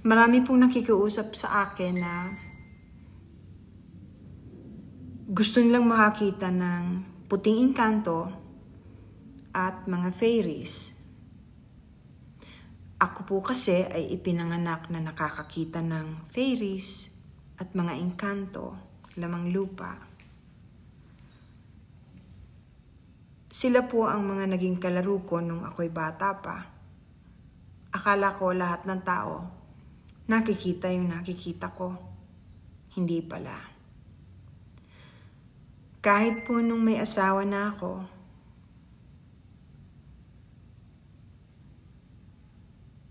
Marami pong nakikiusap sa akin na gusto nilang makakita ng puting engkanto at mga fairies. Ako po kasi ay ipinanganak na nakakakita ng fairies at mga engkanto, lamang lupa. Sila po ang mga naging kalaro ko nung ako'y bata pa. Akala ko lahat ng tao nakikita yung nakikita ko. Hindi pala. Kahit po nung may asawa na ako,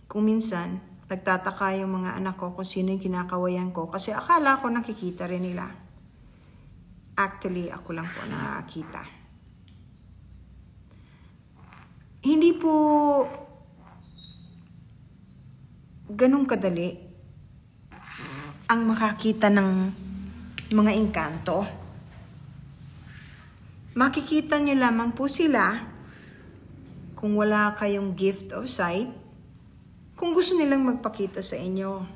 kung minsan, nagtataka yung mga anak ko kung sino yung kinakawayan ko kasi akala ko nakikita rin nila. Actually, ako lang po nakakita. Hindi po ganun kadali ang makakita ng mga engkanto. Makikita nyo lamang po sila kung wala kayong gift of sight, kung gusto nilang magpakita sa inyo.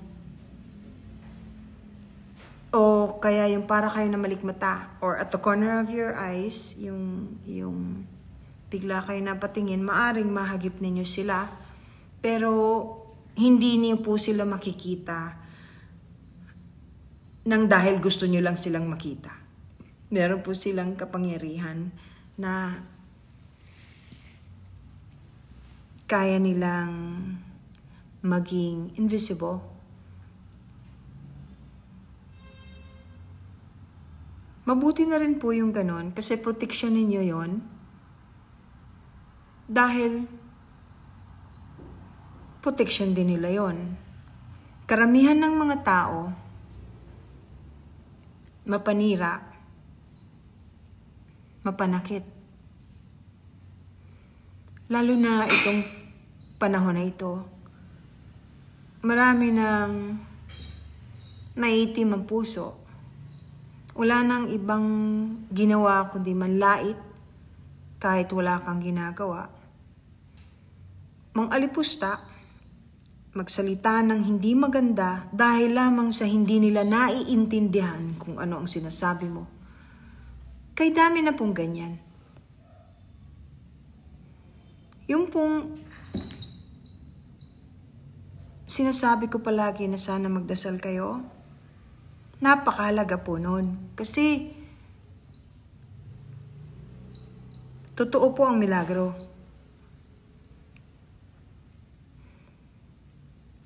O kaya yung para kayo na malikmata, or at the corner of your eyes, yung bigla kayo napatingin, maaring mahagip ninyo sila, pero hindi niyo po sila makikita nang dahil gusto niyo lang silang makita. Meron po silang kapangyarihan na kaya nilang maging invisible. Mabuti na rin po yung ganon kasi protection ninyo yon. Dahil protection din nila yon. Karamihan ng mga tao mapanira, mapanakit. Lalo na itong panahon na ito, marami nang maitim ang puso. Wala nang ibang ginawa kundi manlait kahit wala kang ginagawa. Mang-alipusta, magsalita ng hindi maganda dahil lamang sa hindi nila naiintindihan kung ano ang sinasabi mo. Kay dami na pong ganyan. Yung pong sinasabi ko palagi na sana magdasal kayo, napakahalaga po nun. Kasi totoo po ang milagro.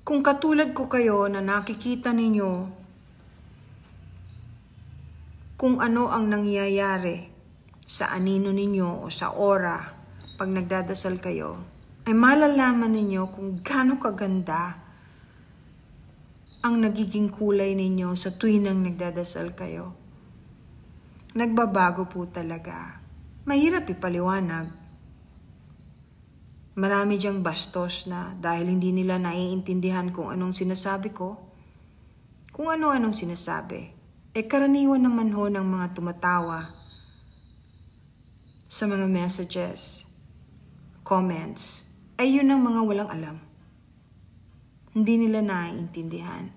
Kung katulad ko kayo na nakikita ninyo kung ano ang nangyayari sa anino ninyo o sa aura pag nagdadasal kayo, ay malalaman ninyo kung gaano kaganda ang nagiging kulay ninyo sa tuwinang nagdadasal kayo. Nagbabago po talaga. Mahirap ipaliwanag. Marami diyang bastos na dahil hindi nila naiintindihan kung anong sinasabi ko, kung ano-anong sinasabi. Karaniwan naman ho ng mga tumatawa sa mga messages, comments, ay yun ang mga walang alam. Hindi nila naiintindihan.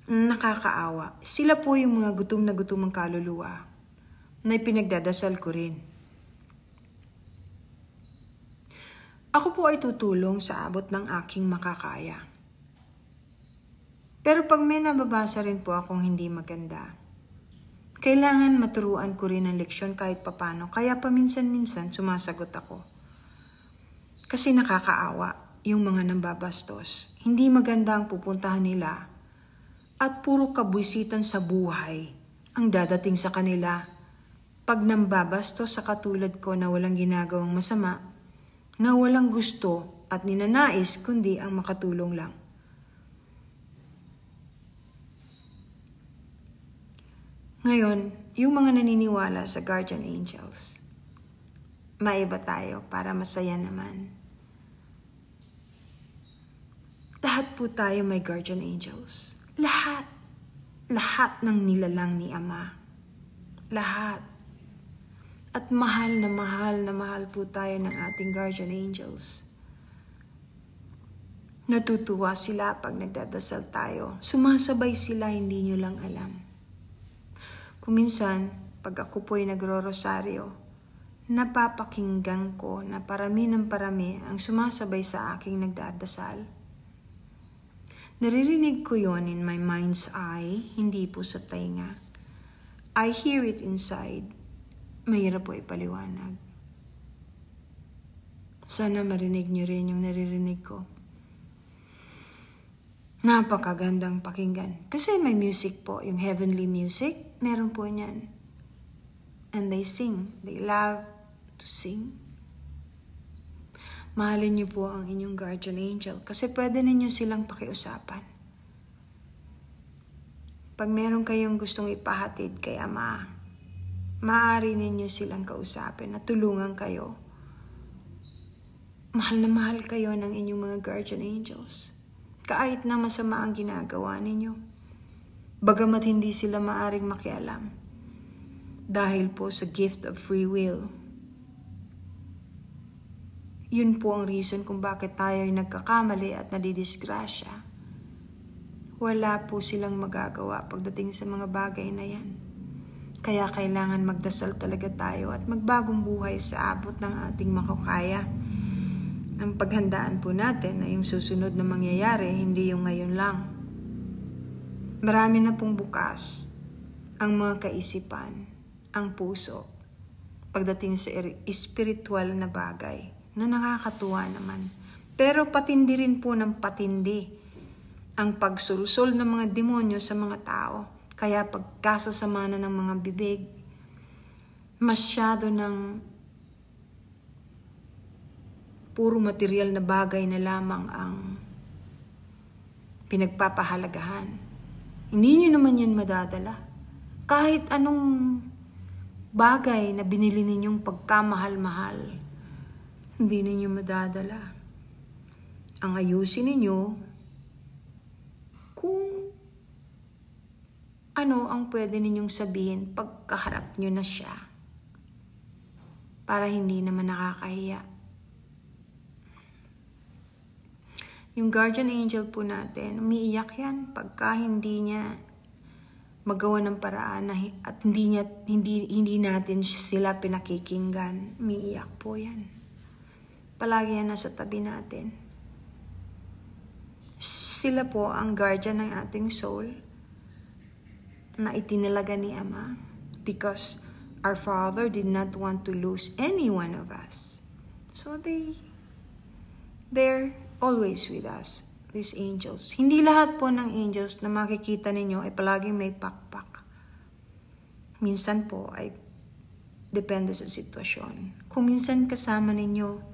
Nakakaawa. Sila po yung mga gutom na gutom ang kaluluwa na ipinagdadasal ko rin. Ako po ay tutulong sa abot ng aking makakaya. Pero pag may nababasa rin po akong hindi maganda, kailangan maturuan ko rin ang leksyon kahit papano, kaya paminsan-minsan sumasagot ako. Kasi nakakaawa yung mga nambabastos. Hindi maganda ang pupuntahan nila at puro kabwisitan sa buhay ang dadating sa kanila pag nambabastos sa katulad ko na walang ginagawang masama, na walang gusto at ninanais kundi ang makatulong lang. Ngayon, yung mga naniniwala sa guardian angels, maiba tayo para masaya naman. Lahat po tayo may guardian angels. Lahat. Lahat ng nilalang ni Ama. Lahat. At mahal na mahal na mahal po tayo ng ating guardian angels. Natutuwa sila pag nagdadasal tayo. Sumasabay sila, hindi nyo lang alam. Kuminsan, pag ako po'y nagro-rosaryo, napapakinggan ko na parami ng parami ang sumasabay sa aking nagdadasal. Naririnig ko yon in my mind's eye, hindi po sa tainga. I hear it inside. Mahirap po ipaliwanag. Sana marinig nyo rin yung naririnig ko. Napakagandang pakinggan. Kasi may music po, yung heavenly music, meron po niyan. And they sing. They love to sing. Mahalin niyo po ang inyong guardian angel kasi pwede ninyo silang pakiusapan. Pag meron kayong gustong ipahatid kay Ama, maaari ninyo silang kausapin at tulungan kayo. Mahal na mahal kayo ng inyong mga guardian angels. Kahit na masama ang ginagawa ninyo. Bagamat hindi sila maaring makialam. Dahil po sa gift of free will. Yun po ang reason kung bakit tayo ay nagkakamali at nadidisgrasya. Wala po silang magagawa pagdating sa mga bagay na yan. Kaya kailangan magdasal talaga tayo at magbagong buhay sa abot ng ating makakaya. Ang paghandaan po natin na yung susunod na mangyayari, hindi yung ngayon lang. Marami na pong bukas ang mga kaisipan, ang puso, pagdating sa espiritual na bagay na nakakatuwa naman. Pero patindi rin po ng patindi ang pagsulsol ng mga demonyo sa mga tao. Kaya pagkasasama na ng mga bibig, masyado ng puro material na bagay na lamang ang pinagpapahalagahan. Hindi nyo naman yan madadala. Kahit anong bagay na binili ninyong pagkamahal-mahal, hindi ninyo madadala. Ang ayusin ninyo kung ano ang pwede ninyong sabihin pagkaharap nyo na siya para hindi naman nakakahiya. Yung guardian angel po natin, umiiyak yan pagka hindi niya magawa ng paraan at hindi natin sila pinakikinggan. Umiiyak po yan. Palagi yan nasa tabi natin. Sila po ang guardian ng ating soul na itinalaga ni Ama because our Father did not want to lose any one of us. So they're always with us, these angels. Hindi lahat po ng angels na makikita ninyo ay palaging may pakpak. Minsan po ay depende sa sitwasyon. Kung minsan kasama ninyo,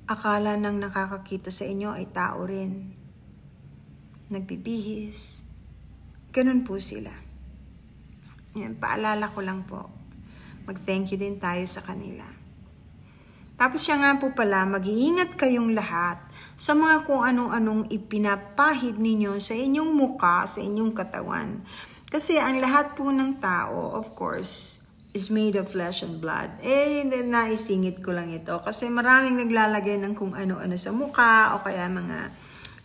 akala ng nakakakita sa inyo ay tao rin. Nagbibihis. Ganun po sila. Yan, paalala ko lang po. Mag-thank you din tayo sa kanila. Tapos siya nga po pala, mag-iingat kayong lahat sa mga kung anong-anong ipinapahid ninyo sa inyong muka, sa inyong katawan. Kasi ang lahat po ng tao, of course, is made of flesh and blood. Naisingit ko lang ito. Kasi maraming naglalagay ng kung ano-ano sa muka o kaya mga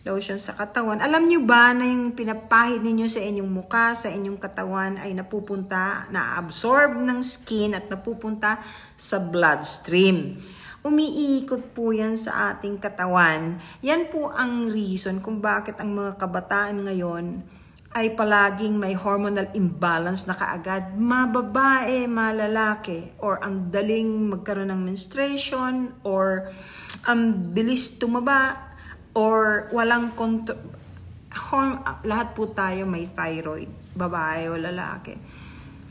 lotion sa katawan. Alam nyo ba na yung pinapahid ninyo sa inyong muka, sa inyong katawan ay na-absorb ng skin at napupunta sa bloodstream. Umiikot po yan sa ating katawan. Yan po ang reason kung bakit ang mga kabataan ngayon ay palaging may hormonal imbalance na kaagad. Mababae, malalaki, or ang daling magkaroon ng menstruation, or ang bilis tumaba, or walang lahat po tayo may thyroid, babae o lalaki.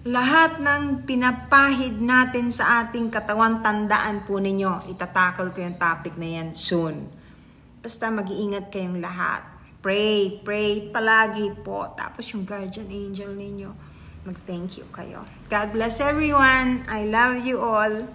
Lahat ng pinapahid natin sa ating katawan, tandaan po ninyo, itatakol ko yung topic na yan soon. Basta mag-iingat kayong lahat. Pray palagi po. Tapos yung guardian angel ninyo, mag-thank you kayo. God bless everyone. I love you all.